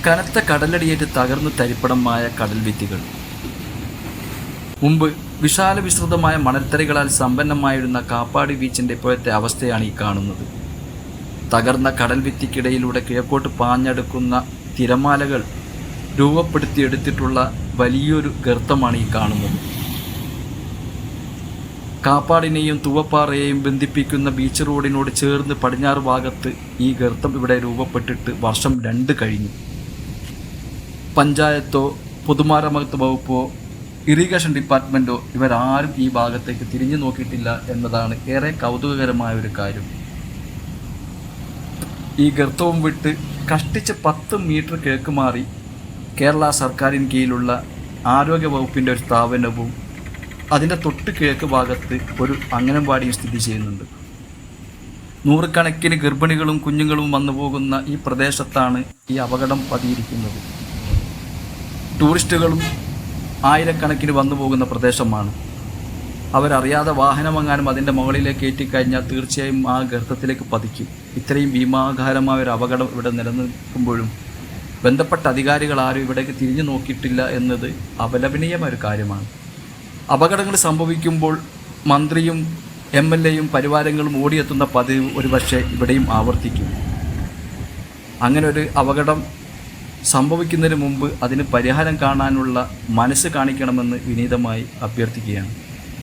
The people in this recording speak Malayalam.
കനത്ത കടലടിയേറ്റ് തകർന്ന് തരിപ്പടമായ കടൽഭിത്തികൾ. മുമ്പ് വിശാല വിസ്തൃതമായ മണൽത്തരികളാൽ സമ്പന്നമായിരുന്ന കാപ്പാട് ബീച്ചിൻ്റെ ഇപ്പോഴത്തെ അവസ്ഥയാണ് ഈ കാണുന്നത്. തകർന്ന കടൽഭിത്തിക്കിടയിലൂടെ കിഴക്കോട്ട് പാഞ്ഞെടുക്കുന്ന തിരമാലകൾ രൂപപ്പെടുത്തിയെടുത്തിട്ടുള്ള വലിയൊരു ഗർത്തമാണ് ഈ കാണുന്നത്. കാപ്പാടിനെയും തൂവപ്പാറയെയും ബന്ധിപ്പിക്കുന്ന ബീച്ച് റോഡിനോട് ചേർന്ന് പടിഞ്ഞാറ് ഭാഗത്ത് ഈ ഗർത്തം ഇവിടെ രൂപപ്പെട്ടിട്ട് വർഷം 2 കഴിഞ്ഞു. പഞ്ചായത്തോ പൊതുമരാമത്ത് വകുപ്പോ ഇറിഗേഷൻ ഡിപ്പാർട്ട്മെൻറ്റോ ഇവരാരും ഈ ഭാഗത്തേക്ക് തിരിഞ്ഞു നോക്കിയിട്ടില്ല എന്നതാണ് ഏറെ കൗതുകകരമായ ഒരു കാര്യം. ഈ ഗർത്തവും വിട്ട് കഷ്ടിച്ച് 10 മീറ്റർ കിഴക്ക് മാറി കേരള സർക്കാരിന് കീഴിലുള്ള ആരോഗ്യ വകുപ്പിൻ്റെ ഒരു സ്ഥാപനവും അതിൻ്റെ തൊട്ട് കിഴക്ക് ഭാഗത്ത് ഒരു അംഗനവാടിയും സ്ഥിതി ചെയ്യുന്നുണ്ട്. നൂറുകണക്കിന് ഗർഭിണികളും കുഞ്ഞുങ്ങളും വന്നു പോകുന്ന ഈ പ്രദേശത്താണ് ഈ അപകടം പതിയിരിക്കുന്നത്. ടൂറിസ്റ്റുകളും ആയിരക്കണക്കിന് വന്നു പോകുന്ന പ്രദേശമാണ്. അവരറിയാതെ വാഹനമെങ്ങാനും അതിൻ്റെ മുകളിലേക്ക് ഏറ്റിക്കഴിഞ്ഞാൽ തീർച്ചയായും ആ ഗർത്തത്തിലേക്ക് പതിക്കും. ഇത്രയും ഭീമാകാരമായ ഒരു അപകടം ഇവിടെ നിലനിൽക്കുമ്പോഴും ബന്ധപ്പെട്ട അധികാരികൾ ആരും ഇവിടേക്ക് തിരിഞ്ഞു നോക്കിയിട്ടില്ല എന്നത് അപലപനീയമായ ഒരു കാര്യമാണ്. അപകടങ്ങൾ സംഭവിക്കുമ്പോൾ മന്ത്രിയും MLAയും പരിവാരങ്ങളും ഓടിയെത്തുന്ന പതിവ് ഒരുപക്ഷെ ഇവിടെയും ആവർത്തിക്കും. അങ്ങനെ ഒരു അപകടം സംഭവിക്കുന്നതിന് മുമ്പ് അതിന് പരിഹാരം കാണാനുള്ള മനസ്സ് കാണിക്കണമെന്ന് വിനീതമായി അഭ്യർത്ഥിക്കുകയാണ്.